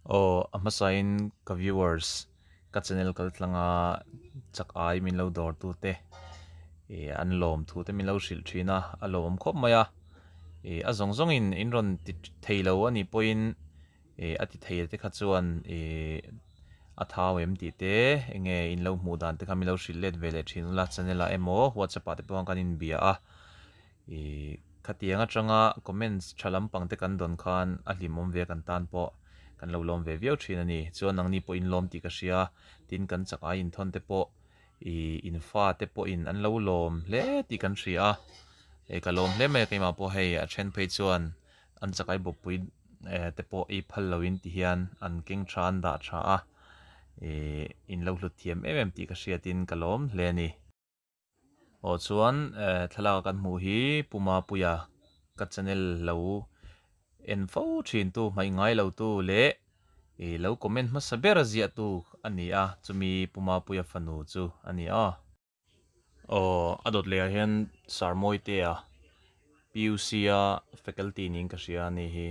O amasain ka viewers ka channel kal tlanga chak ai min lo dor tu te an lom thu te min lo hril thina a lom khop maya a zong zong in ron ti theilo ani point a ti thei te kha chuan a thau em ti te enge in lo mu dan te kha min lo hril let vele thin la channel a emo whatsapp te pawng kan in bia a khatianga atanga comments thalam pang te kan don khan a hlimom ve kan tan po kan lo lom ve viau thin ani chuan ang ni po in lom ti ka hria tin kan chaka in thon te po in fa te po in an lo lom hle ti kan hria ka lom hle me keima po hei a then phei chuan an chakai bo pui te po phal loin ti hian an king than da tha a in lo hlut thiam em ti ka hria tin ka lom hle ni o chuan thalaka kan hmu hi puma puya ka channel lo en fo thin tu mai ngai lo tu le lo comment ma saber zia tu ani a chumi puma puya fanu chu ani a o adot le hian sarmoi te a puc a faculty ning ka sia ni hi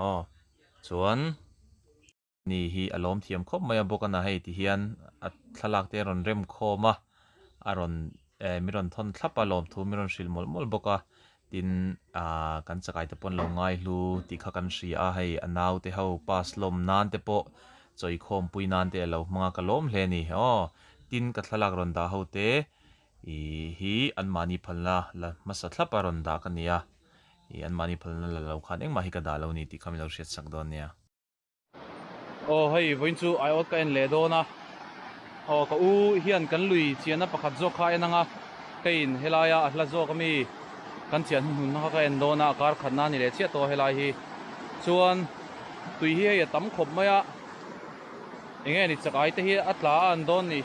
o chuan ni hi alom thiam khop mai bokana hei ti hian a thalak te ron rem khoma aron miron thon thlapa lom thu miron hril mol mol boka tin kan chakai te pon lo ngai hlu ti kha kan hria a hei anaw te ho pas lom nan te po choi khom pui nan te lo manga ka lom hle ni tin ka thalak ron da ho te hi an mani phalna la masa thlapa ron da ka nia an mani phalna la lo khan eng ma hi ka da lo ni ti khamilo hriat sak don nia hei voin chu ai ot ka en le do na ka u hian kan lui chiana pakhat zo kha enanga kein helaya ahla zo kami kan chian hun na ka en do na kar khanna ni le chia to helai hi chuan tui hi ya tam khop maya enge ni chakai te hi atla an don ni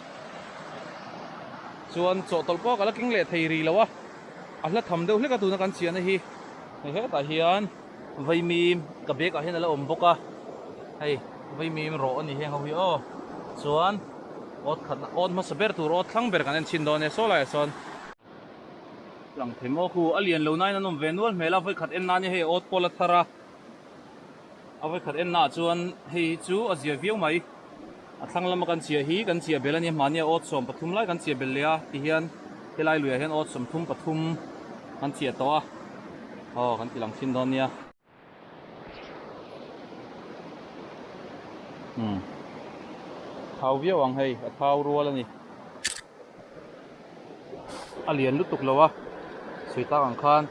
chuan cho tolpo kala king le thei ri lawa ahla tham deuh hle ka tu na kan chian hi he ta hian vaimi ka bek a hen ala om boka hei vaimi ro ani he ho hi chuan ot khat ot ma saber tur ot thlang ber kan en chin don e so lai son lang themo khu alian lo nai na nom venwal mela voi khat en na ni he ot pola thara avoi khat en na chuan hei chu azia viau mai a thlang lama kan chia hi kan chia belani mania ot som pathum lai kan chia belia ti hian helai luya hian ot som thum pathum kan chia to a kan ti lang chin don nia thau viau ang hei a thau rual ani alian lutuk lawa suita ang khan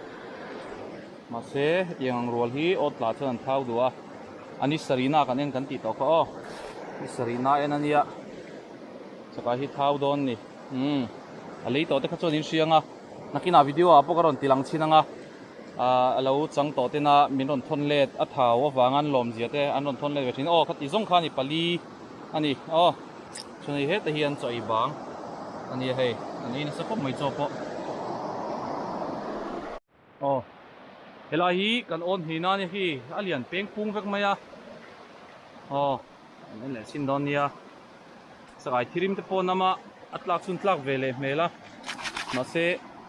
ma se yang rual hi ot la chan thau duwa ani sarina kan en kan ti to kho ni sarina en ania chaka hi thau don ni alei to te kha chon in hrianga nakina video a pokaron tilang chinanga alo chang to te na minon thon let a thau awangan lom zia te anon thon let vethin khati zong khani pali ani chunai he te hian choi bang ani hei ani na sapop mai cho po helai hi kan on hi na ni hi alian peng pung vek maya an le sin don nia sakai thirim te po nama atlak chun tlak vele mela ma se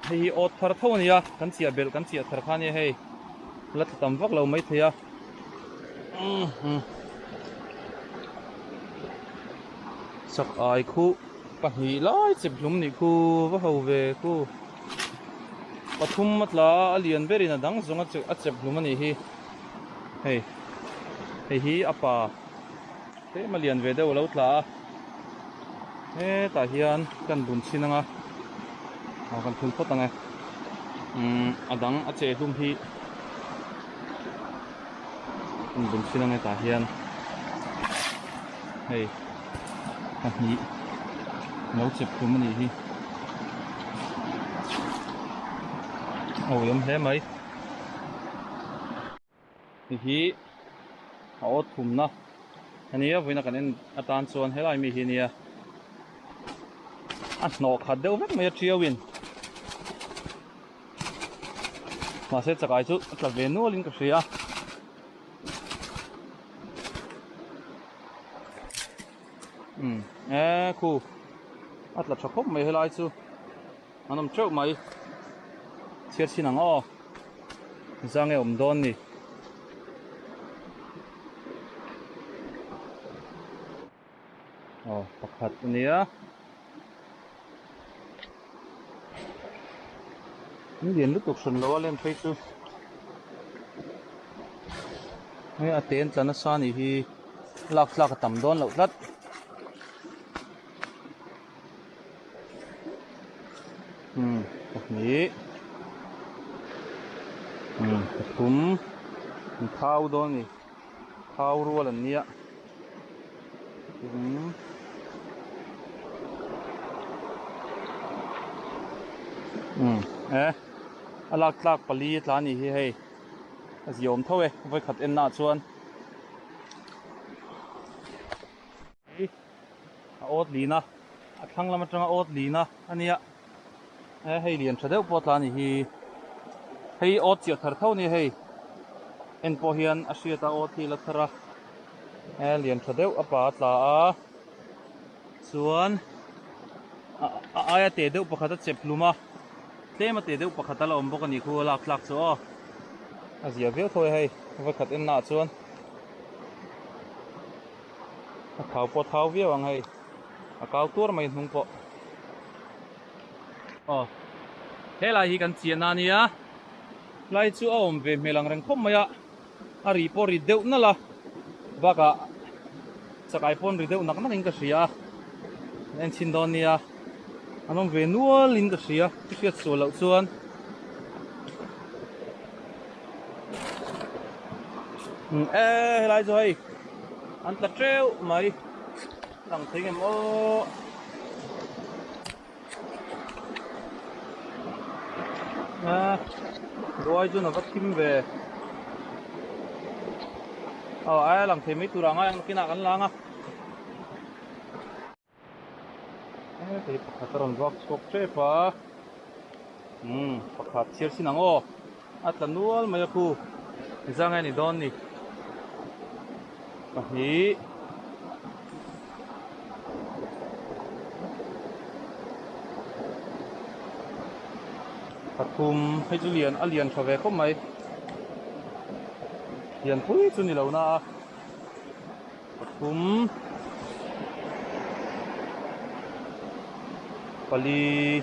hei ot thar tho nia kan chia bel kan chia thar khani hei lat tam vak lo mai theya sak ai khu pahi lai chep hlum ni khu va ho ve khu pathum matla alian berina dang zonga a chep hlum ani hi hei hi apa te malian ve deuh lo tla ta hian kan bun chinanga kan thun phot anga adang a che hlum hi kan bun chinanga ta hian hei hi nấu chụp của mình đi yếm thế mấy thì họ thùng na anh ấy với nó cái nên tan xuân hết lại mi hi nè nó khát đâu hết mấy chiêu win mà sẽ chắc ai chút là về nuôi linh cái gì khu atla chakop mai helai chu anom chau mai chiar chinang zange don ni pakhat ania ni lian lutuk hron lo len phei chu hei a ten tlana sa ni hi lak a tam dawn lo tlat pahnih pathum thau dawn ni thau rual an nia alak tlak pali tla ni hi hei aziom thawe voi khat en na chuan a ot lina a thlang lam atanga ot lina ania hei lian thadeu po tla ni hi hei ot chia thar thau ni hei en po hian a hriata ot hi la thara lian thadeu apa tla a chuan a aya te deuh pakhat a chep luma tlema te deuh pakhat a la awm bawk ani khu lak tlak chu a zia viau thawi hei voi khat en na chuan a thau po thau viau ang hei a kau tur mai hnung po helai hi kan chian na nia lai chu a awm ve hmelang reng khom maya a ri po ri deuh na la baka chakai pon ri deuh nak nak in ka hria en chin don nia anong ve nual in ka hria fiat chu lo chuan helai chu hei an ta treu mai lang thing em o rồi chú nó vắt kim về ai làm thêm mấy tu rằng ai cái nào ăn lang á thì phát triển vóc sọc chế phá phát triển xin năng ô là nuôi mà cô ra ngay này đón đi hi pathum hei chu lian a lian tha ve khawm mai lian phui chu ni lo na pathum pali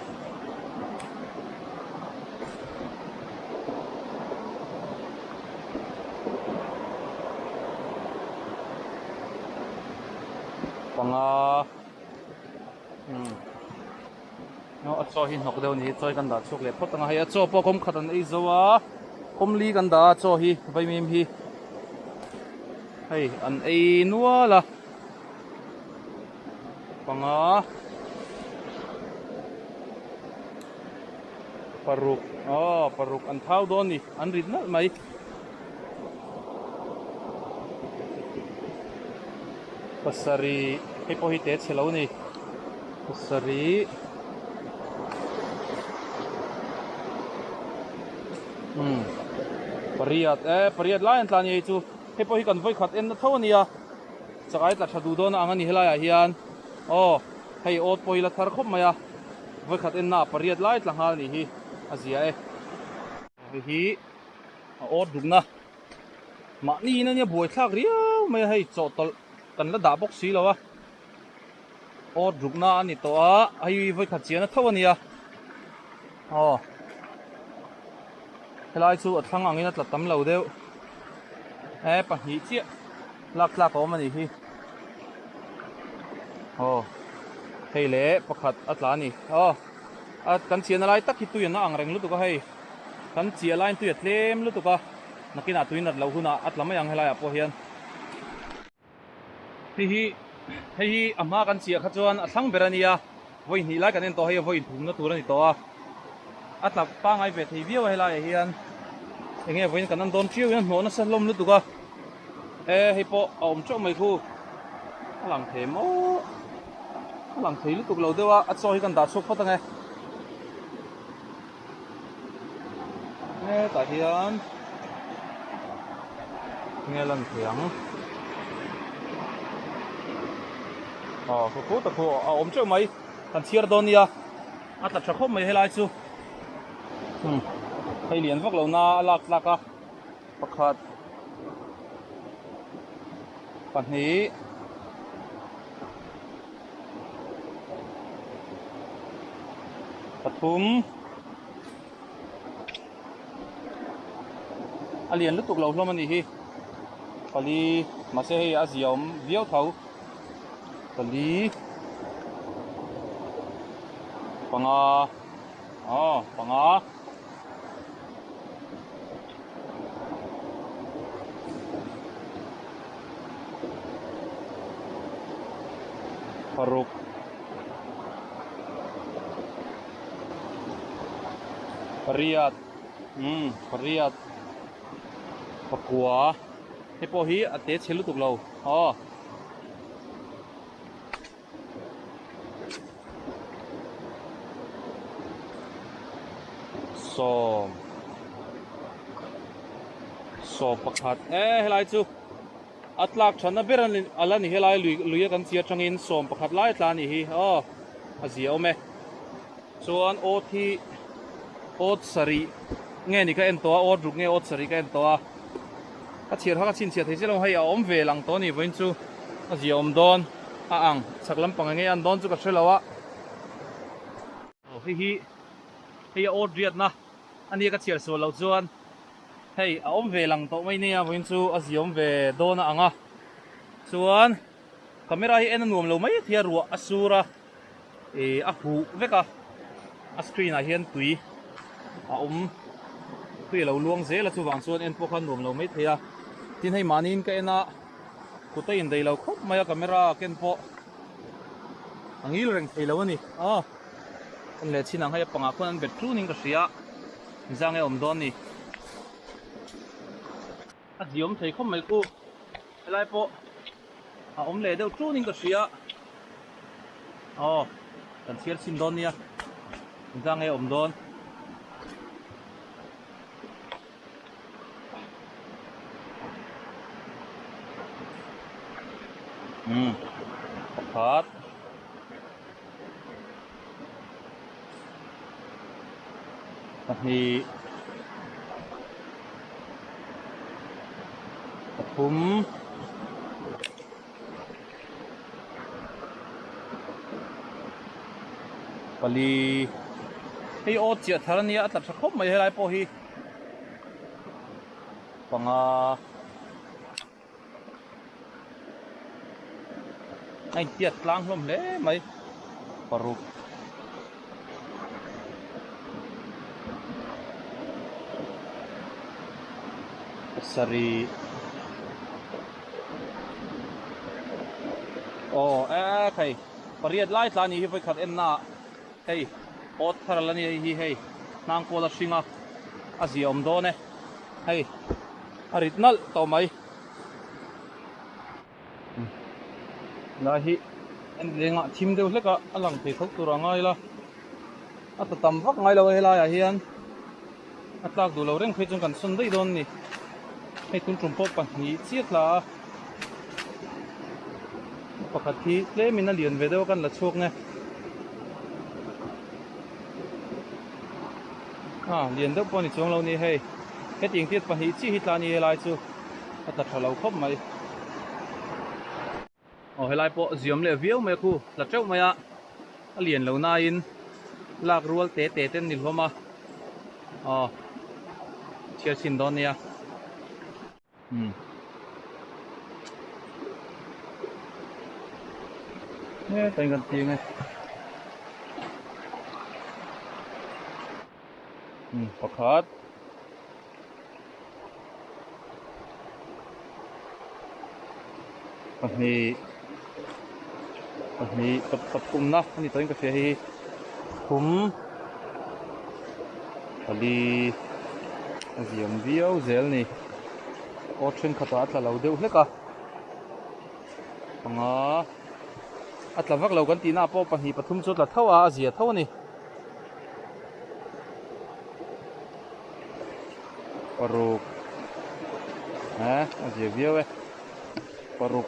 panga no cho hin hok deu ni choi kan da chuk le photanga hai cho po kom khatan ei zowa kom li kan da cho hi vai mim hi hei an ei nuala panga paruk an thau don ni an rit na mai pasari hei po hi te chelo ni pasari pariat lai an tlan ye chu hei po hi kan voi khat en na tho ania chakai tla thadu don ang ani helai a hian hei ot poi la thar khop maya voi khat en na pariat lai tla hal ni hi azia hi ot dukna ma ni na nia buai thlak riau mai hei chaw tol kan la da box si lawa ot dukna ani to a hei voi khat chian a tho ania helai chu a thlang angin a tla tam lo deuh pahnih chia lak awm ani hi hei le pakhat a tla ni kan chian alai tak hi tuian a ang reng lutuka hei kan chia line tuia tlem lutuka nakina tuin at lo huna at lamay ang helai a po hian hei ama kan chia kha chuan a thlang berania voi ni lai kan en to hei voi thum na tur ani to a atla pa ngai ve thei viau helai hian enge voin kan an don triu yan hno na san lom lu tuka hei po om cho mai khu alang the mo alang thei lu tuk lo dewa a cho hi kan da chok phota nge ta hian nghe lần thiang khu ta khu om cho mai kan chiar donia atla thakho mai helai chu hei lian vak lo na lak laka pakhat pahnih ปทุมอเลียนลุตุกเราล้มมันอีกพอดีมาเสียอาเซียมเดียวเท่าพอดีปังอ๋อปังฟารุกปริยัตปริยัตปะกัวให้พอฮีอัตเตชเชลุตุกเราอ๋อสอบประคัดเฮลัยจูอัตลักษณ์ฉันน่ะเป็นอะไรนี่เฮลัยลุยกันเสียจังอินสอบประคัดไล่ตานี่อ๋ออาเซียเอาไหมส่วนโอทีโอทสรีเงี้ยนี่ก็เอ็นตัวโอทรุกเงี้ยโอทสรีก็เอ็นตัวก็เชียร์เขาก็ชินเชียร์ที่จะลงให้เอาอมเวลังตัวนี่วันจูอาเซียอมโดนอ่างสักลำปังเงี้ยอันโดนจูก็ช่วยเราวะเฮ้ยโอทเรียดนะอันนี้ก็เชียร์ส่วนเราจวนเฮ้ยเอาอมเวลังตัวไม่เนี่ยวันจูอาเซียอมเวโดนอ่างอ่ะส่วนคาเมราเอ็นนวมเราไม่เทียรัวอสูระอะหูเวกะสกรีนเห็นตุยตุยเราลวงเสียแล้วส่วนส่วนเอ็นพวกนวมเราไม่เทียที่ให้มานินก็เอ็นะกูเตอินเดียเราครบมายาคาเมราเก็นพออันนี้เร่งเทเราวนี่อันเล็ดชินังให้ปังอาคนนั้นเบ็ดครูนิ่งก็เสียจังไงอมโดนนี่อาเดียมใช้ข้อมือกูอะไรพออมเล็ดเดี๋ยวครูนิ่งก็เสียกันเชียร์ชินโดนเนี่ยจังไงอมโดนพัดนี่ปทุมปลีให้โอเจียทารณีอัตราคบไม่ให้ไรพอฮีปังไอเจียกลางลมเล่ไหมปรุกสรีใครปริยัดไล่ตานี่ไปขัดเอ็นน่ะเฮ้ยโอทธารณีเฮ้ยนางโคลาชิงอาเซียมโดนเฮ้ยอาริตนัลต่อไหมLahi, enggak tim deu leka alang te thok tura ngai la. Ata tam vak ngai lo hela ya hian. Atlak du lo reng phei chung kan sun dei don ni. Hei tun trum pop pan ni chiat la. Pakhat hi tle min a lian ve deuh kan la chuk nge. Lian deuh pawh ni chung lo ni hei. He ting tiat pan hi chi hi tla ni helai chu. Ata thalo khop mai. Hay lại bộ diễm lệ viêu mấy khu là trâu mày ạ liền lâu nay in lạc ruột té té tên nịt hôm mà chia xin đón nha nghe tay gần tiếng này bọc hếtนี่ตับคุมนะนี่ตัวนี้ก็เสียให้คุมพอดีเสียมเดียวเซลนี่โอเชนขัดอัตเราเดียวเล็กอ่ะอัตวักเรากันตีหน้าป้อปหีปทุมสุดละเท่าอาเซียเท่านี่ปรุกอาเซียเดียวปรุก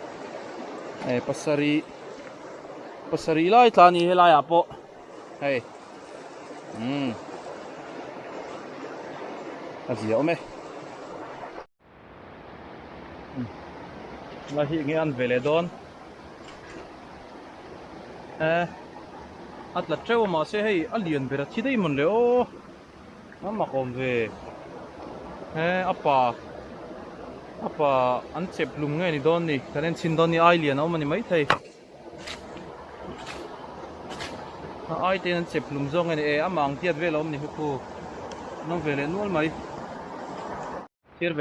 pasari lai tani helai apo hey asia ome lahi nge an veledon at la treo ma se hei a lian bera thi dei mon le o ma kom ve he apa an chep lum nge ni don ni kanen chin don ni ai lian o mani mai thei ai ten an chep lum zong ni e amang tiat ve lom ni ku nong ve le nual mai thir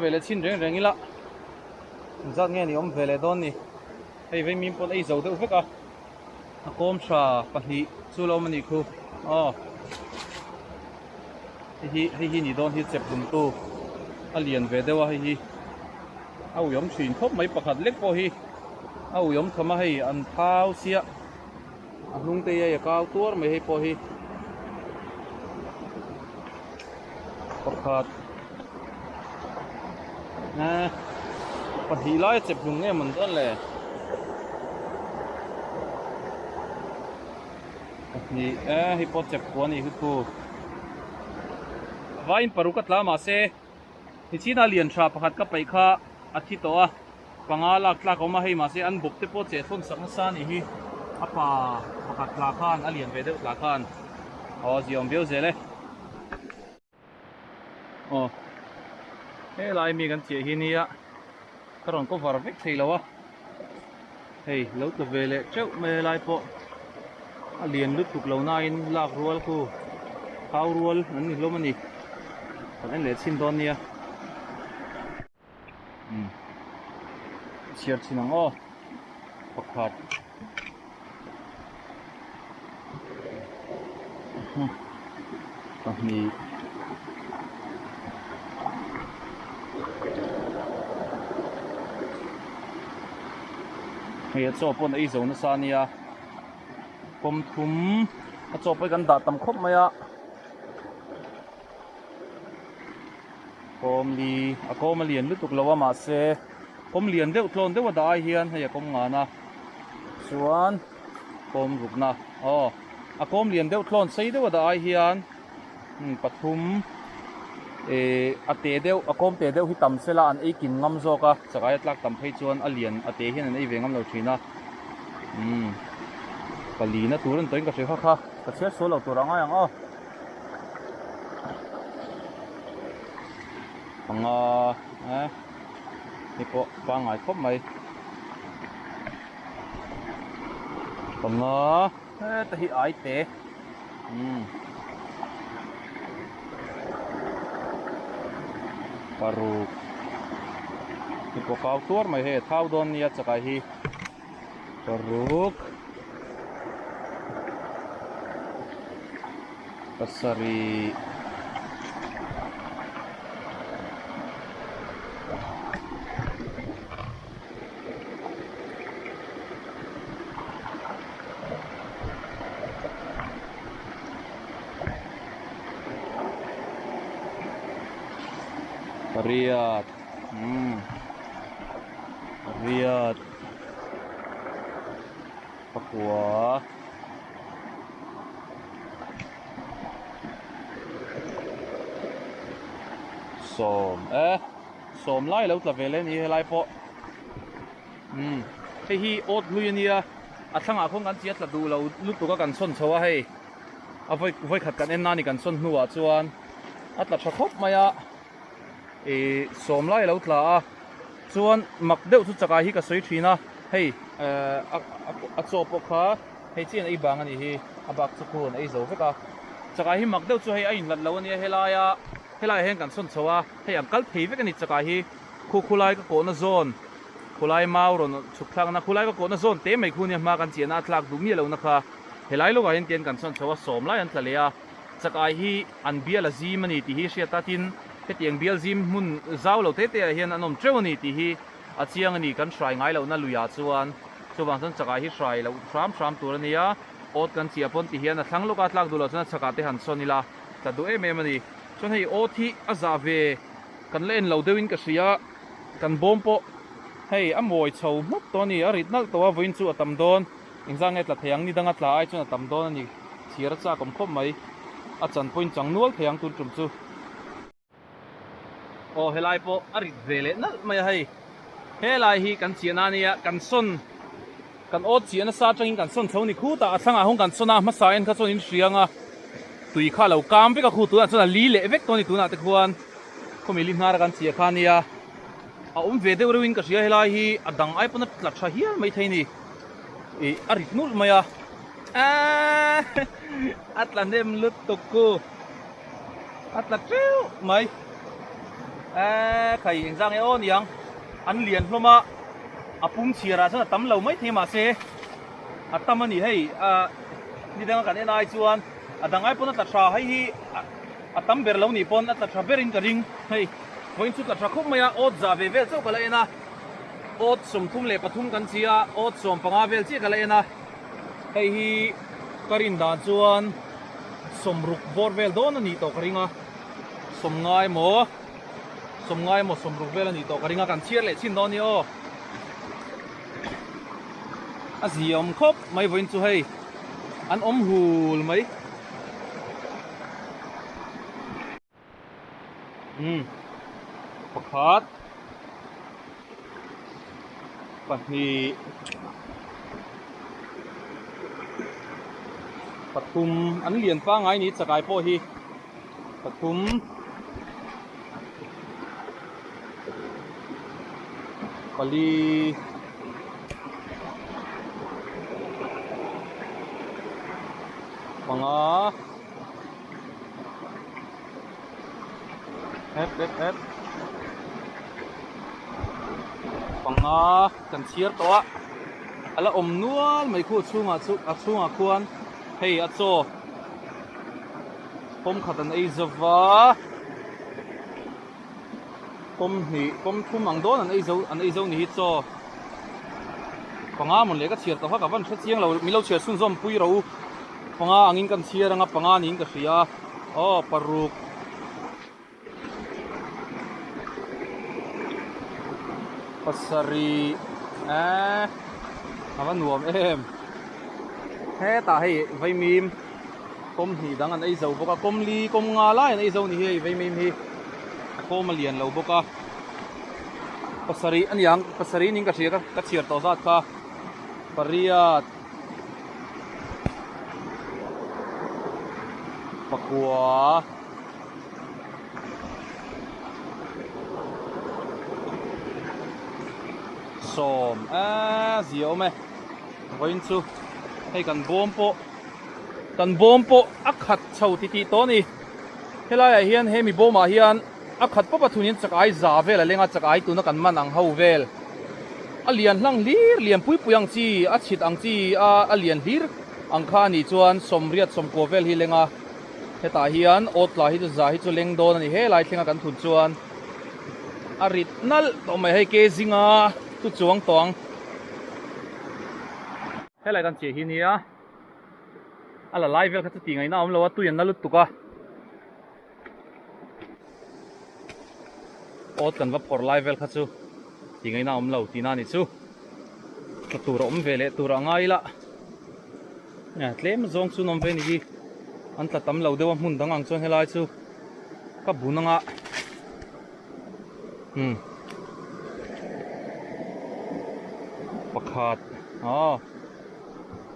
ve le chin reng reng ila zat nge ni om ve le don ni hei ve min pon ei zo de uveka a kom sha pahni chu lo mani khu hi ni don hi chep lum tu a lian ve dewa hi au yom thin khop mai pakhat lek po hi au yom thama hei an thau sia a hnung te ya kau tur mai hei po hi pakhat na pahni lai chep lum nge man don le pahni hi po chep ko ni hu vain parukat lama se hi china lian tha pakhat ka pai kha athi to a panga lak tlak oma hei ma se an buk te po che thon sak sa ni hi apa pakhat la khan a lian ve deuh la khan ziom beu zele he lai mi kan che hi ni a karon ko var vek thei lawa hei lo to vele cheu me lai po a lian lut tuk lo na in lak rual ku khau rual an ni lo mani kan le chin don nia chiar chinang o pakhat pahni hei cho pon ei zo na sa nia kom thum a cho pai kan da tam khop maya kom lian lutuk lawa ma se kom lian deuh tlon deuh da ai hian hei kom nga na chuan kom rukna kom lian deuh tlon sei deuh da ai hian pathum ate deuh kom te deuh hi tam sela an ei kin ngam zoka chakai tlak tam phei chuan a lian ate hian an ei ve ngam lo thina kalina turan toin ka se kha ka che so lo tur anga yang panga ni po pangai khop mai panga ta hi ai te paruk ni po kau tur mai he thau don ya chakai hi paruk pasari Riyadh Riyadh Papua som lai lo tla vele ni helai po hei hi ot hlui ania a thlanga khong kan chiat la du lo lutu ka kan son chowa hei a voi khat kan en na ni kan son hnuwa chuan atla tha khop maya som lai lo tla a chuan mak deuh chu chaka hi ka soi thina hei a cho po kha hei chen ei bang ani hi a bak chu khun ei zo veka chaka hi mak deuh chu hei a in lat lo ania helai hen kan son chowa hei an kal thei vek ani chaka hi khulai ka ko na zone khulai mau ron chukthang na khulai ka ko na zone te mai khunia ma kan chiana thlak du mi lo na kha helai lo ga hen ten kan son chowa som lai an tlalea chaka hi an biala zi mani ti hi sia tatin ke tiang bial zim mun zau lo te hian anom trewani ti hi a chiang ani kan hrai ngai lo na luya chuan chuwang san chaka hi hrai lo thram tur ania ot kan chia pon ti hian a thlang loka tlak du lo chana chaka te han sonila ta du em ani chon hei ot hi a za ve kan len lo deuin ka sia kan bom po hei a moi chho mop to ni a rit nal to a voin chu atam don ingzang etla theyang ni danga tla ai chun atam don ani thira cha kom khop mai a chan point chang nual theyang tur tum chu helai po arit vele na mai hei helai hi kan chiana nia kan son kan ot chi an sa tangin kan son chho ni khu ta athanga hong kan sona ma sa en kha chon in hrianga tui kha lo kam pe ka khu tu chona li le vek to ni tu na te khuan khomi li hnar kan chi kha nia a ve de rewin ka ria helai hi adang ai pona tla tha hi mai theini e arit nur maya atlanem lut toku atla treu mai khai engzang e on yang an lian hloma apum chira chana tam lo mai thema se atamani hei ni dang kan enai chuan adang ai pona tla tha hai hi atam ber lo ni pon atla tha berin ka ring hei voin chu tla tha khop maya ot za ve vel chau kala ena ot som thum le pathum kan chia ot som panga vel chi kala ena hei hi karin da chuan somruk bor vel don ani to karinga somngai mo somruk vel ani to karinga kan chiar le chin don ni o aziom khop mai voin chu hei an hul mai pakhat pahnih pathum an lian pa ngai ni chakai po hi pathum pali panga hep panga kan chiar to ala nual mai khu chunga khuan hei acho pom khatan ei zawa pom thum ang don an ei zo ni hi cho panga mon le ka chiar to ha ka van tha chiang lo mi lo chiar sun zom pui ro panga angin kan chiar anga panga ning ka sia paruk pasari awan nuam em he ta hei vai mim kom hi dang an ei zo boka kom li kom nga la an ei zo ni hei vai mim hi kom lian lo boka pasari an yang pasari ning ka chiar to zat kha pariat pakua som zio me voin chu hei kan bom po akhat chho ti to ni helai hian hemi boma hian akhat po pathunin chakai za vel lenga chakai tu na kan man ang ho vel alian hlang lir lian pui puyang chi a chhit ang chi a lian hlir ang kha ni chuan somriat somko vel hi lenga heta hian otla hi za hi chu leng don ani helai thlenga kan thun chuan arit nal to mai hei ke zinga tu chuang tong helai kan che hi nia ala live vel kha ti ngai na lo tu yan nalut tuka ot kan va por live vel kha chu ti ngai na lo ti na ni chu ka tur vele tur angai la ya tlem zong chu nom ve ni gi an ta tam lo dewa mun dang ang chon helai chu ka bunanga pakhat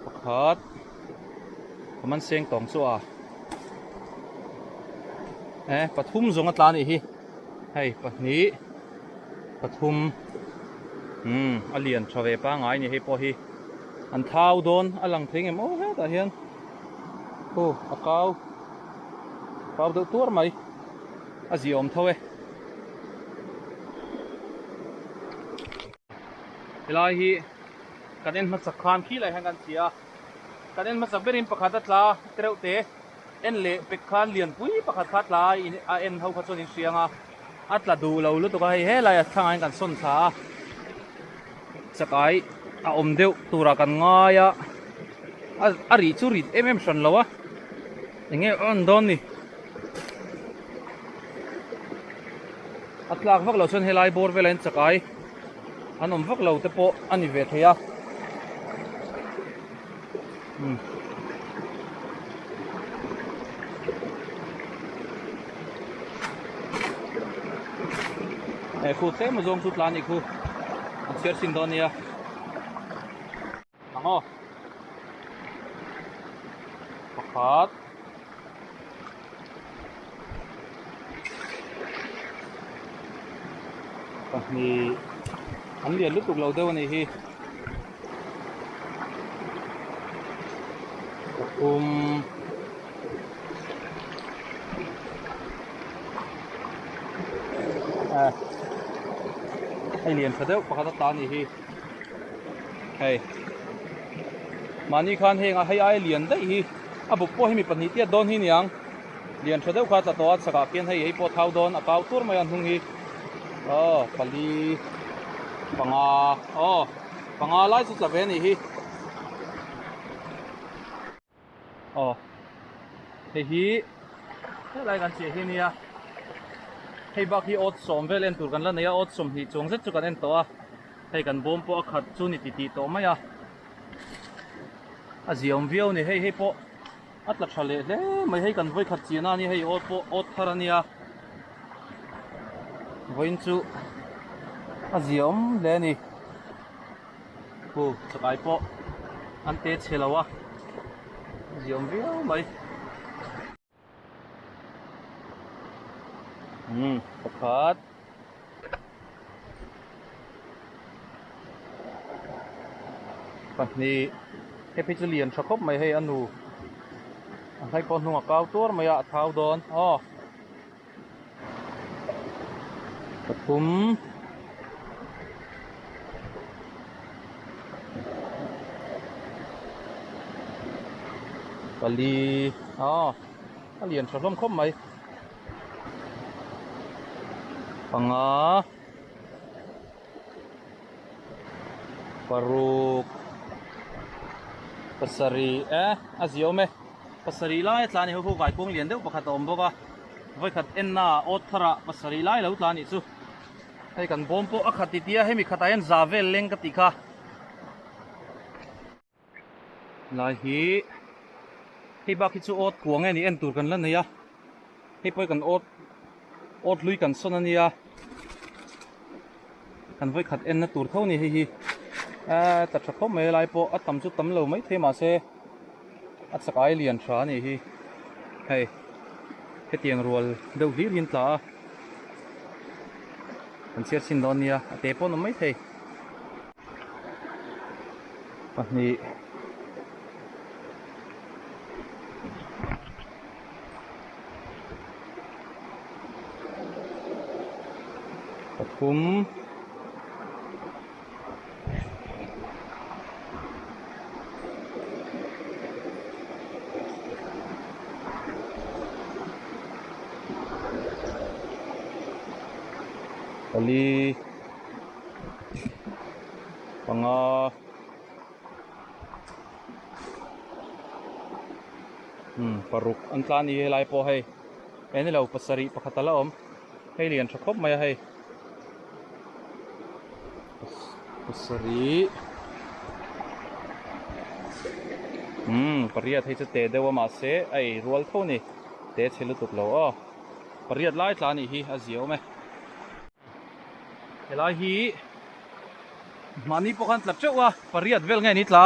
pakhat kaman seng tong chu pathum zong atla ni hi hei pahni pathum alian thave pa ngai ni hei po hi an thau don alang thengem he ta hian akau pau do tur mai aziom thawe helai hi kanen ma chakhan khi lai hangan chia kanen ma sakberin pakhat atla treute en le pekhan lian pui pakhat khat la en ho kha chon in sianga atla du lo lu to ka he lai thangai kan son tha chakai a deu tura kan ngaya ari chu rit shon lawa enge on don ni atlak vak lo chon helai bor velen chakai anom vak lo te po ani ve theya khu te mo zong chu tlan ni khu chiar sin don ya Pango. Pakhat. Pahni. An lian lutuk lo deuh ani hi. Hay liền thật đấy, pakhat ta ni hi. Hay. Mani khan henga hay ai liền đấy hi. Abu po hi mi pani tia don hi niang. Liền thật đấy khat ta to saka pian hay hi po thau don akau tur mai an hung hi. Pali panga lai chu tla ve ni hi. Hei hi lai kan che hi nia. Hei bak hi ot som vel en tur kan la neya ot som hi chong zet chu kan en to a. Hei kan bom po akhat chu ni ti to maya. A ziom viau ni hei po atla thale le mai hei kan voi khat china ni hei ot po ot tharania. Voin chu a ziom le ni. Chakai po an te chelawa. Ziom viau mai. Pakhat. Pahni hepi chu lian tha khop mai hei anu. An hai pon hnunga kau tur mai a thau don. Pathum. Pali. A lian tha hlom khop mai. Panga. Paruk. Pasari aziome. Pasari lai tlani hu vai kung lian deuh pakhat om boka. Voi khat enna ot thara pasari lai lo tlani chu. Hei kan bom po akhat titia hemi khatayan zavel leng ka tikha. Lai hi. Hei bak hi chu ot kuang ani en tur kan lan neya. Hei poi kan ot lui kan son ania. Kan voi khat en na tur thau ni hi. Ta thakho me lai po atam chu tam lo mai thema se. At sakai lian thra ni hi. Hei. He tiang rual deuh hlir hin tla. Kan siar sin don nia ate po no mai thei. Pahni Pathum. Pali. Panga. Paruk an tlani hi lai po hei. Eni lo pasari pakhatala om. Hei lian tha khop mai hei. Pasari. Pariat hei chu te dewa ma se ai rual tho ni. Te chhelu tuk lo Pariat lai tlani hi azio me. Helai hi mani pokan tlap cheuwa pariat vel nge ni tla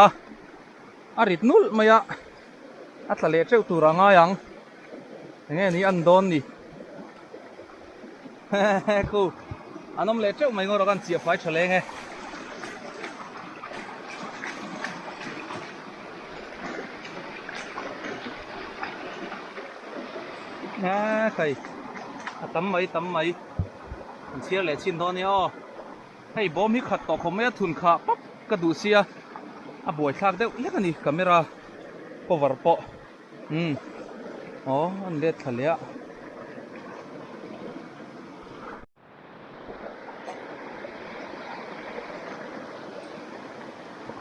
arit nul maya atla le cheu turanga yang nge ni an don ni ku anom le cheu mai ngoro kan chia fai thale nge kai tam mai chia le chin don ni hei bom hi khat to khom me thun kha pap ka du sia a boi thak deuh lek ani camera cover po an le thalia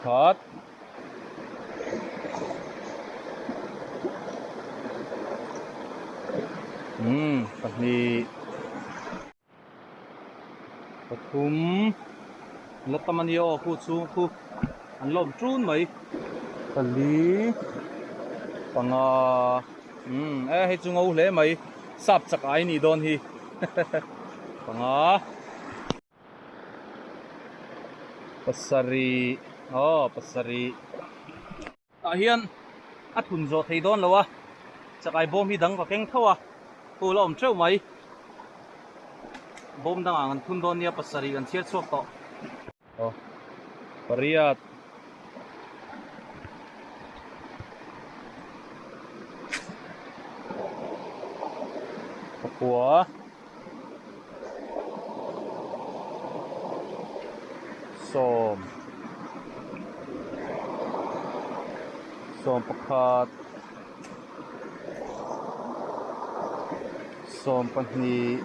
khat pahni Pathum latamaniyo khu chu khu an lom trun mai Pali Panga hei chu ngau hle mai sap chak ai ni don hi Panga Pasari Pasari hiền ắt thun gió thấy đón lâu à chắc ai bom hi đắng và keng thâu à cô là ông trâu mày bom đang ăn thun đón nia pasari gan chiết sốt to Pariat Papua Som Pakhat Som Pahni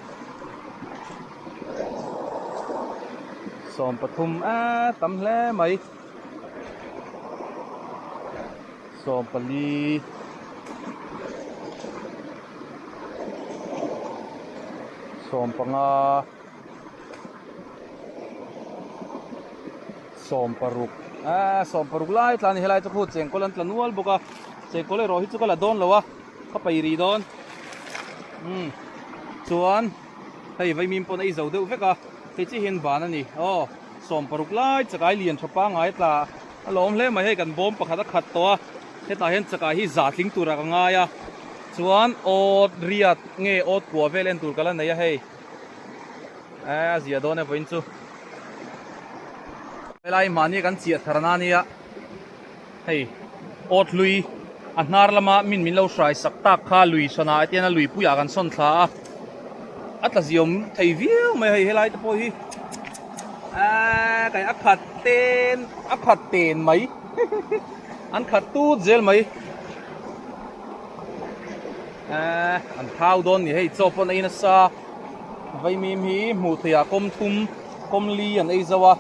Som Pathum tam hle mai Som Pali Som Panga Som Paruk lai tlani helai chu khut cheng kolan tlanual boka cheng kole ro hi chu kala don lawa ka pai ri don chuan hei vai mim pon ei zo deuh veka te chi hin ban ani Som Paruk lai chakai lian thapa ngai tla alom hle mai hei kan bom pakhat a khat to a heta hen chakai hi za tling tura ka nga ya chuan ot riat nge ot kwa velen tur kala nei a hei zia don e voin chu Pelai mani kan chia tharna nia hei ot lui a hnar lama min lo hrai sak tak kha lui sona atiana lui puya kan son thla atla ziom thei viu mai hei helai te po hi kai akhat ten mai an khat tu zel mai an thau don ni hei chopon aina sa vai mim hi mu thia kom thum kom li an ei zawa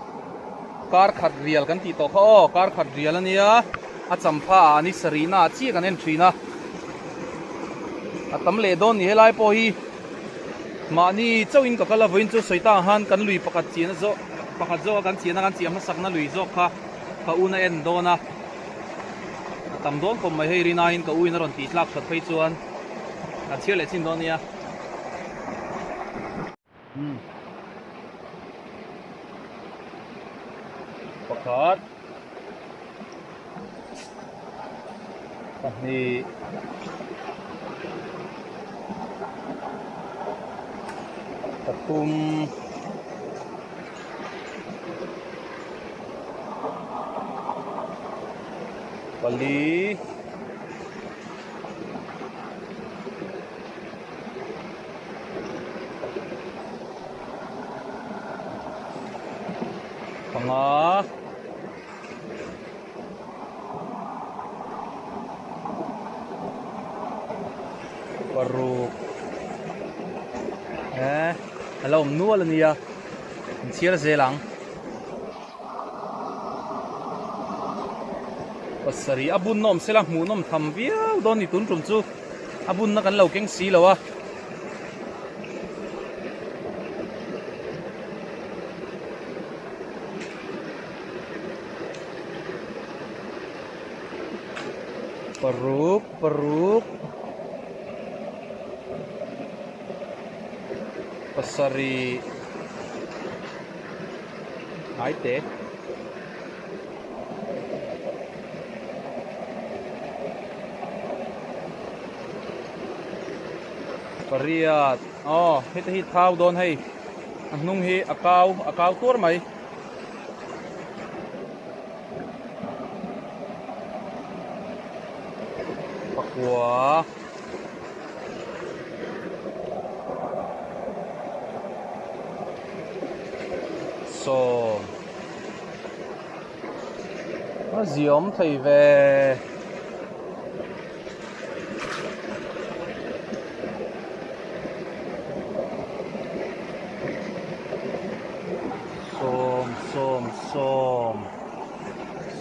kar khat rial kan ti to kha kar khat rial ania a champha ani sarina chi kan en thina atam le don ni helai po hi mani chawin ka kala voin chu soita han kan lui pakat china zo pakhat zo kan china kan chiam sakna lui zo kha ka una en dona atam don kom mai hei rina in ka uina ron ti tlak that phei chuan a chial le chin don nia pakhat pahni pathum pali panga Paruk alom nual ania chiar zelang pasari abun nom sela hmu nom tham viau don ni tun tum chu abun na kan lo keng si lawa Paruk pasari aite pariat hita hi thau don hei anung hi akaw tur mai pakwa so ziom thei ve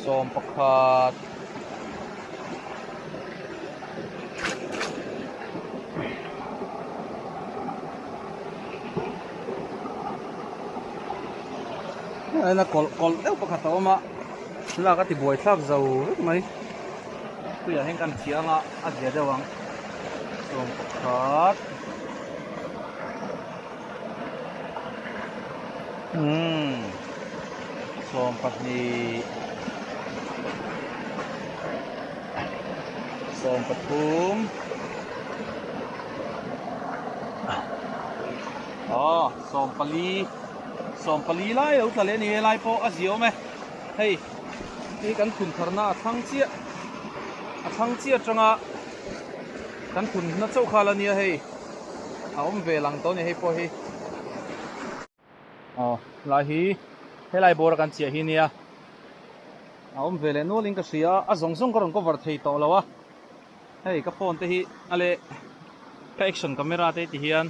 som pakhat na kol deuh pakhat a awma la ka ti buai thlak zo vek mai tuya hen kan chianga a zia deuhang som pakhat som pahnih โซนปทุมอ๋อโซนปลีไล่เอาทะเลนี่ไล่พออาเซียวไหมเฮ้ยนี่กันขุนทรนาทั้งเจี๊ยจังอ่ะกันขุนนัดเจ้าคาลานี่เฮ้ยเอาเวลังตัวนี่ให้พอเฮ้ยอ๋อลายฮีให้ไล่โบรากันเจียฮีเนี่ยเอาเวลนู้ลิงก็เสียอ่ะส่งก็รงก็วัดให้ต่อแล้ววะเฮ้ยก็โฟนเตhiอะไรก็ action camera เตhi hian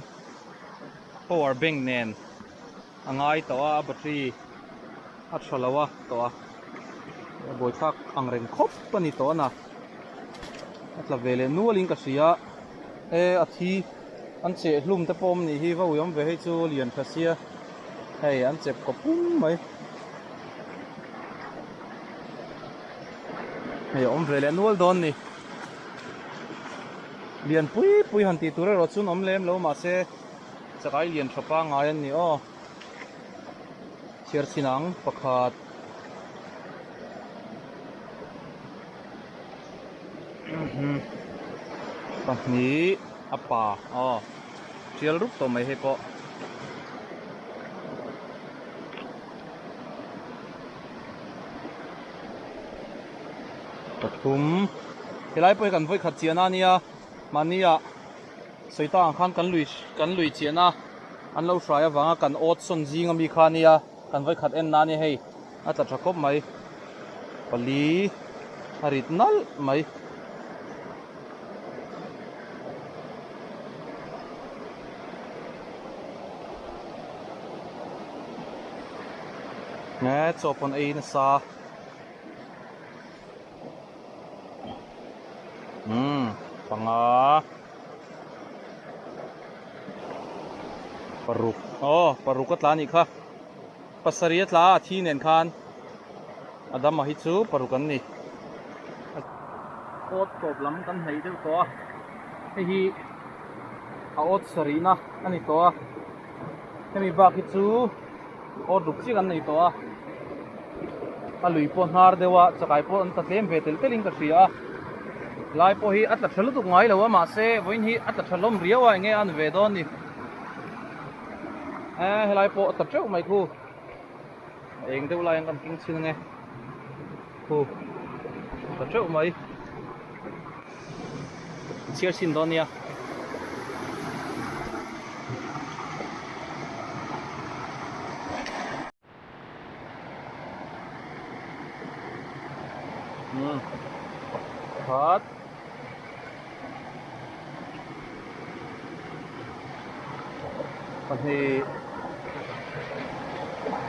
power bank เน้นอ่ะง่ายตัวแบตเตอรี่อัดชลาวะตัวบอยทักอังเร่งครบปนิตัวนะอัตราเวลนู้ลิงก็เสียอาทิอันเจ็บลุ่มตะปมนี่ฮีว่าวิ่งไปให้จูเลียนคาเซียเฮ้ยอันเจ็บก็ปุ้มไหมเฮ้ยเวลนู้โดนนี่เลียนปุยหันตีตัวรถซุนเล่มแล้วมาเสจะไกเลียนชอบง่ายนี่อ๋อเชียร์สินังประคาดตรงนี้อัปปาอ๋อเชียร์รูปตัวไม่ให้ก็ปทุมเฮลัยไปกันไว้ขัดเจียนานี่มันนี่สวยต่างขันกันลุยเจียนะอันเราใช้วางกันอดส่วนจีงมีคานี่กันไว้ขัดเอ็นนานี่ให้อาจจะครบไหมปลีฮาริตนัลไหมเนี่ยจบคนเองซะปังปรุกอ๋อปรุกก็ตลานี่ค่ะปัสริยตลาที่เนียนคานอดัมมาฮิตซูปรุกันนี่โอ๊ตตบล้ำกันให้ด้วยตัวที่เอาโอ๊ตสรีนะอันนี้ตัวให้มีบาฮิตซูโอ๊ตรุกซี่กันนี่ตัวอลุยปนฮาร์เดวะสกายปนตัดเลี้ยมเวทิลเตลิงกัสเสียลายพอฮีอัตทะลุตุกไงแล้วว่ามาเซ่วันนี้อัตทะลุมเรียวว่าไงอันเวดอนนี่ลายพออัตเจ้าไม่คู่เองเดี๋ยวลายยังกันกิ้งชินไงคู่อัตเจ้าไม่เชียร์ชินดอนเนี่ยพัดปฏิ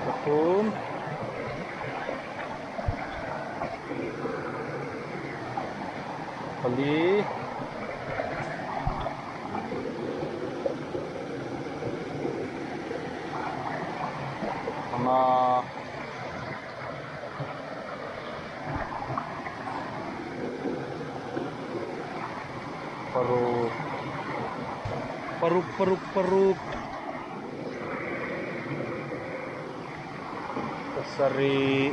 ปทุมปลีมาParuk Sari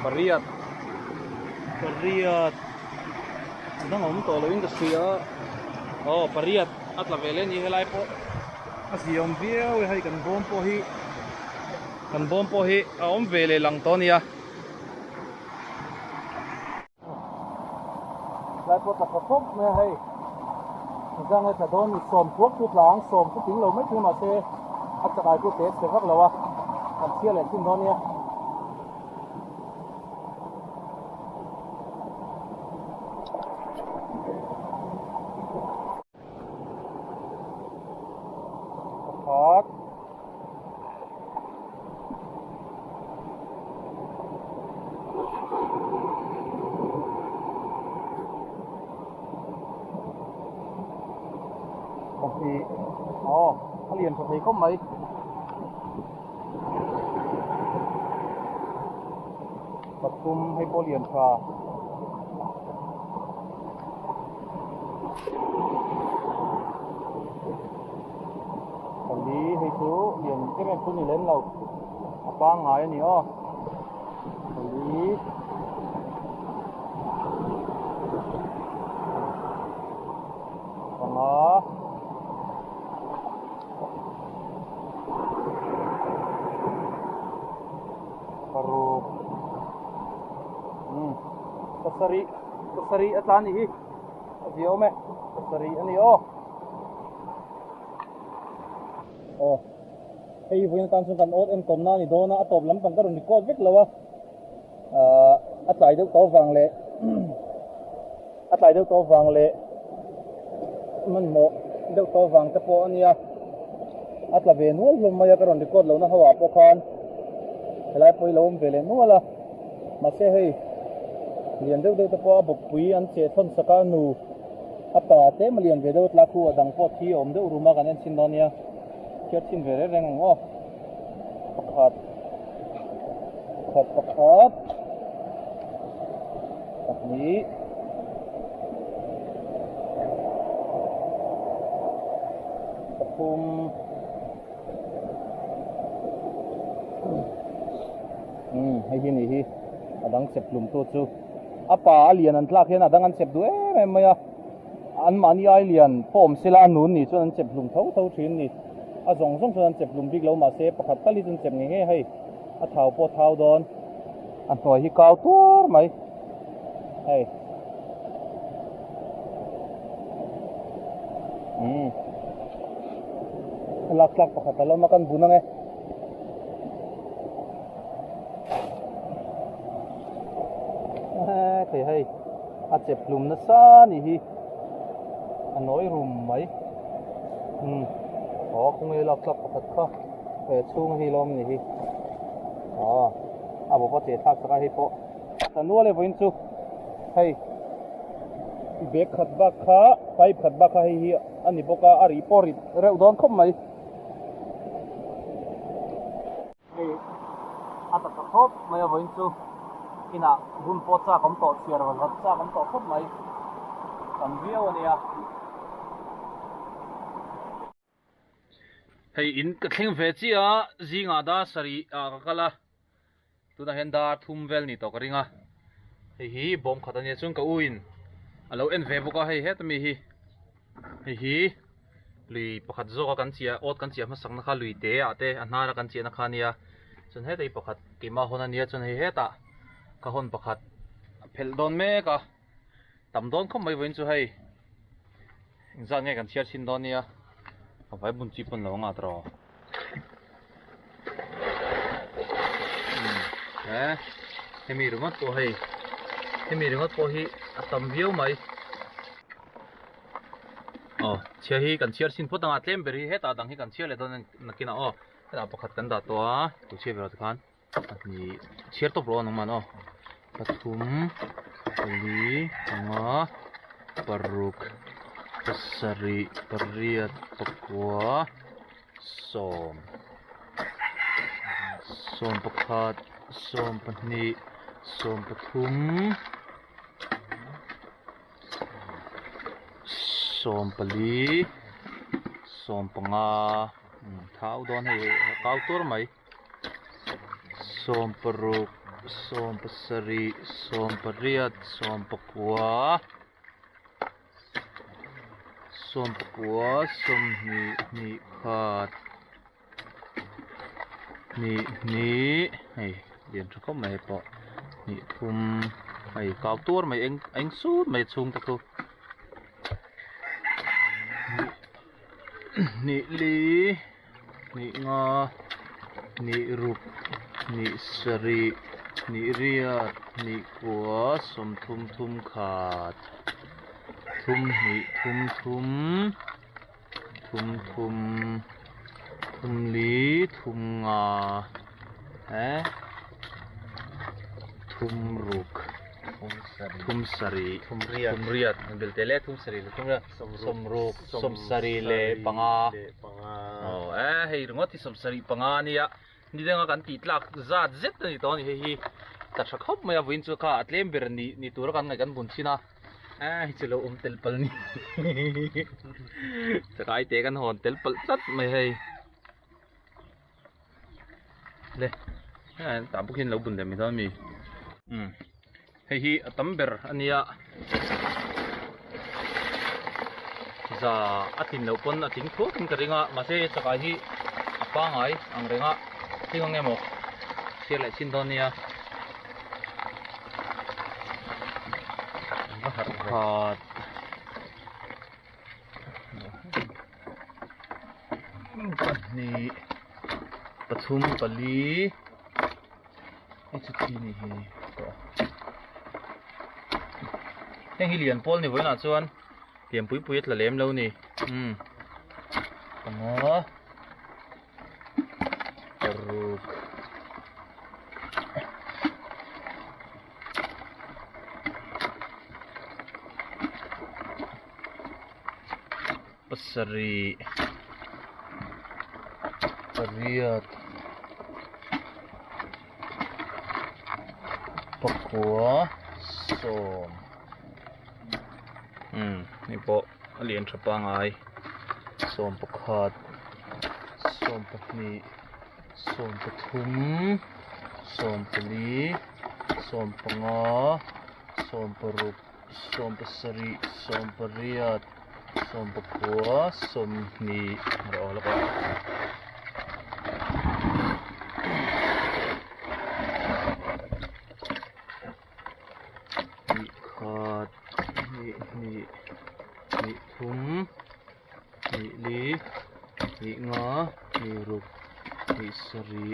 Pariat Nang om to lo industry oh Pariat at la velen ni helai po asiom biao hai kan bom po hi om vele lang to nia lại có tập phúc nè hay rằng là thật đón sôm thuốc thuốc láng sôm thuốc tính lâu mấy thứ mà xe ắt sẽ bài quốc tế sẽ rất lâu làm chia lại xin đó nha phát thì nó liền thuộc thì không mấy tập trung hay po liền phà quản lý hay số liền cái bên phun lên lâu ba ngày này ó lý còn nó baru kasari atlan ini Azio me kasari ani oh hey vui tan sun kan ot en kom na ni do na atop lam pang karun ni ko vek lawa atlai được to vàng lệ atlai được to vàng lệ mình mo được to vàng te po ania atla ve nual lum maya karun ni ko lo na hawa po khan lại poi lo về lên nual la mà se hey liền được te po bok pui an che thon saka nu apa te malian ve do tla khu dang po thi om de uruma kan en sin donia chết xin về đấy rằng ngô khát ní tập trung hay gì nhỉ đang xếp lùm tôi chú apa liền ăn thắc hiện đang ăn xếp đuôi em mày ăn mà đi ai liền phom xí la nún nhỉ cho ăn xếp lùm thấu chuyến nhỉ à rong cho anh chụp lùm big lâu mà sẽ bắt khách tali cho anh chụp nghe hay à tháo po tháo đòn anh hỏi hi cao tua mày hay lak bắt khách lâu makan bunang thì hay à chụp lùm nó xa nhỉ hi anh nói rùm mày kung may lak pakat ka kaya chung hilom ni hi abo pa che thak saka hi po tanuale voin chu hey bek khat ba kha pipe khat ba kha hi ani boka ari porit reu don khom mai hey ata ka khop mai voin chu ina bun po cha kom to chiar wa cha kom to khop mai kan viau ania hey in ka thleng ve chi a zinga da sari a ka kala tuna hen da thum vel ni to ka ringa hei hi bom khatania chung ka uin alo en ve boka hei het mi hi lui pakhat zo ka kan chia ot kan chia ma sang na kha lui te ate anara kan chia na kha nia chun he dei pakhat ki ma hona nia chun hei heta ka hon pakhat phel don me ka tam don khom mai voin chu hei ingzan nge kan chia chin don nia phải bún chip bún lẩu ngà trò, em mì đúng không cô hay, em mì đúng không cô hi, tầm view mày, chia hi cần chia xin phút đang atlem beri hết à đang hi cần chia lại thôi nên kia nào, cái nào bọc hạt cần đặt toa, tụ chia về rồi kan, thì chia top rồi nông mà nó, patum, pali, ngah, baruk. Sari periat pakwa som pakhat som pani som pathum som pali som panga thau don hay kau tur mai som paruk som pasari som periat som pakwa som pakwa som ni khat ni hay điện cho có mày bỏ ni thum hay cao tua mày anh sút mày chung ta cô ni li ni nga ni rup ni sari ni riat ni kwa som thum khat thum ni thum lý thum nga thum ruk thum sari thum riat bil tele thum sari som ruk som sari le panga hei rungot thi som sari panga nia ni denga kan ti tlak zat zet ni to ni hi ta thakop maya win chu kha atlem ber ni tur kan ngai kan bun china chilo tel pal ni ta kai te kan hon tel pal chat mai hei le ta bukin lo bun dem mi thon mi hei hi atamber ania za atin lo pon ating thu kin karinga ma se chakai hi apa ngai ang renga thingong emo sia lai sin don nia hat ni pathum pali chu thi ni hi heng hi lian pol ni voina chuan tiam pui pui tla lem lo ni pango paruk pasari pariat pakua somนี่พอเรียนชับปางไอส้มประคัดส้มปะนีส้มปะทุมส้มปะลีส้มปะงอส้มปะรุกส้มปะสรีส้มปะเรียดส้มปะกัวส้มนีรอแล้วก็นี่ขาดนี่ทุมนี่ลีนี่งอนี่รุกนี่สรี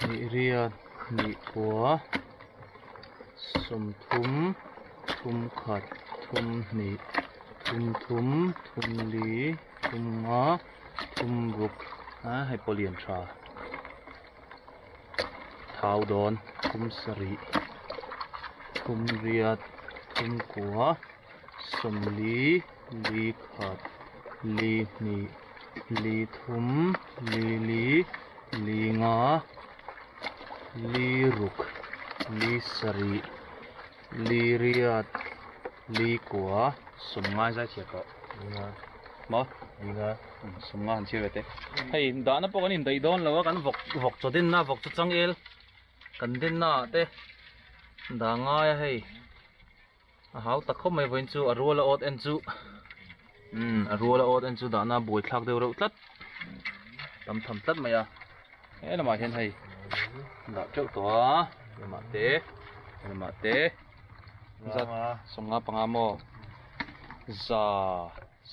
นี่เรียดนี่กัวสมทุมขัดทุมนี่ทุมลีทุมงอทุมรุกให้พอเรียนชาเท้าดอนทุมสรีทุมเรียดทุมกัวสมลีขัดลีนี่ลีทุมลีงาลีรุกลีสรีลีเรียดลีกัวสมงาใช่เชียวก็มั้งสมงาเชียวเต้เฮ้ยด่านนั้นพวกนี้ได้โดนแล้วกันวกจุดดินนะวกจุดจังเอลกันดินนะเต้ด่างง่ายเฮ้ยหาวตะคบไม่เป็นจูอรัวละอดเอ็นจูอรัวละอดเอ็นจูด่านาบุยทักเดียวเราตัดทำตัดไหมอ่ะน่ามาเห็นให้ด่าเจ้าตัวน่ามาเตะจัดสมงาปังอามอจะ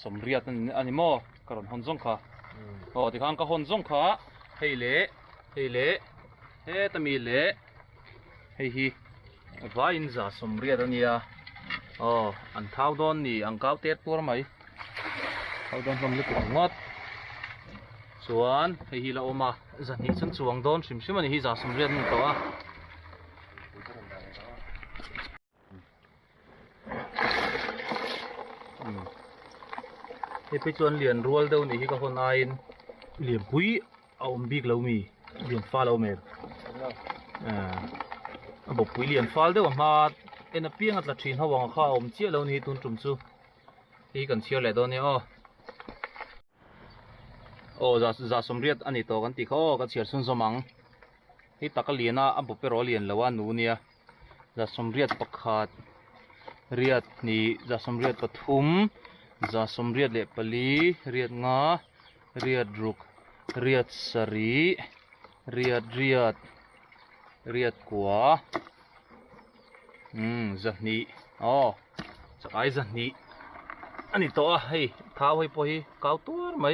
สมเรียดอันนี้มอกระดอนหอนจงค่ะที่ข้างก็หอนจงค่ะให้เละตะมีเละให้ฮีว่าอินจะสมเรียดอันนี้อันเท้าโดนนี่อันก้าวเตะตัวไหมเท้าโดนลมลึกถึงงดส่วนให้ฮีเราออกมาจะนี่ฉันสวงโดนชิมมันฮีจะสมเรียดนี่ตัวไปจวนเหรียญรัวเดิมนี่ก็คนไอเหรียญปุ้ยเอาบิ๊กเรามีเหรียญฟ้าเราเมดบอกปุ้ยเหรียญฟ้าเดิมมาเอ็นเปียงอัตลักษณ์เขาวางข้าวเชี่ยเรานี่ตุนจุ่มซูที่กันเชี่ยวแหละตอนนี้จะสมเรียดอันนี้ตัวกันตีเขาก็เชี่ยวสุนสมังที่ตะกันเหรียญอันบุปผาเหรียญแล้วว่าหนูเนี่ยจะสมเรียดประคัดเรียดนี่จะสมเรียดปฐุมจะสมเรียดเล็บปลีเรียดงาเรียดรุกเรียดสรีเรียดกัวจันนี่จะไอ้จันนี่อันนี้ตัวให้เท้าให้พอให้ก้าวตัวไหม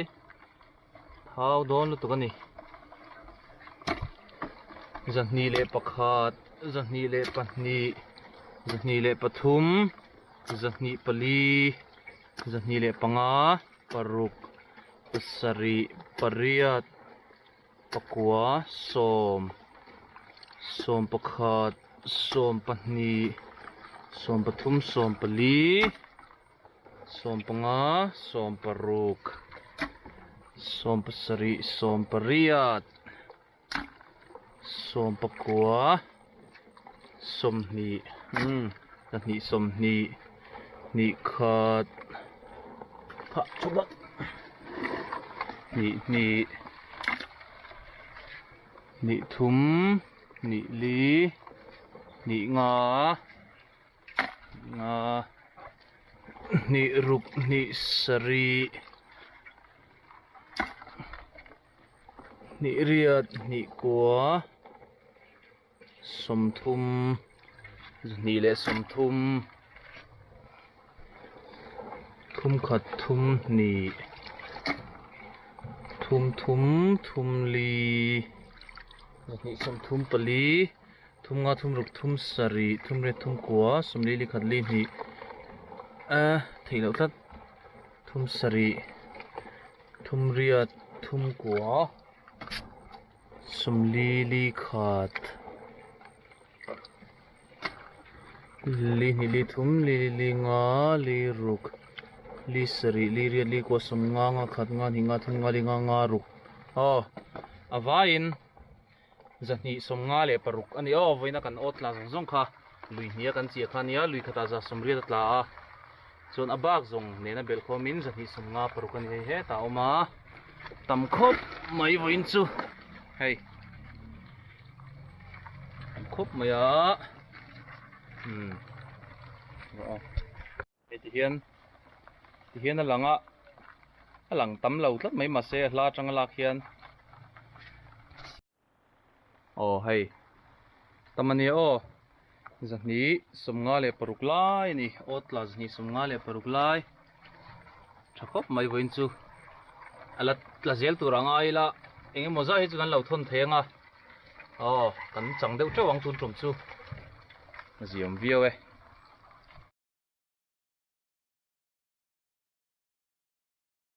เท้าโดนตัวกันนี่จันนี่เล็บประคัดจันนี่เล็บปนีจันนี่เล็บปฐุมจันนี่ปลีจันนี่เล็บปังอาปรุกปสรีปริยัดปะกัวส้มประคัดส้มปนีส้มปฐุมส้มปลีส้มปังอาส้มปรุกส้มปสรีส้มปริยัดส้มปะกัวส้มนีจันนี่ส้มนี่ขัดพระชุบนี่ nị thum nị lý nị nga nị ruk nị sari nị riat nị kwa som thum nị le som thum thum khat thum nị thum li nị som thum pali thum nga thum ruk thum sari thum re thum kwa som li khat li nị thei lo tat thum sari thum riat thum kwa som li khat li ni li thum li nga li ruk li sari li riat li kwa som nga khat nga ni nga thum nga li nga ruk avain zani som nga le paruk ani voina kan otla zong kha lui nia kan chia kha nia lui khata za som riat tla a chon abak zong nena bel khomin zani som nga paruk ani he ta oma tam khop mai voin chu hei tam khop maya hian a lang tam lo tlat mai ma se hla tang lak hian hei tamani zani som nga le paruk lai ni otla zani som nga le paruk lai thakop mai voin chu ala tla zel turanga ila enge moza hi chu kan lo thon thenga kan chang deuh tawang chun trum chu ziam viau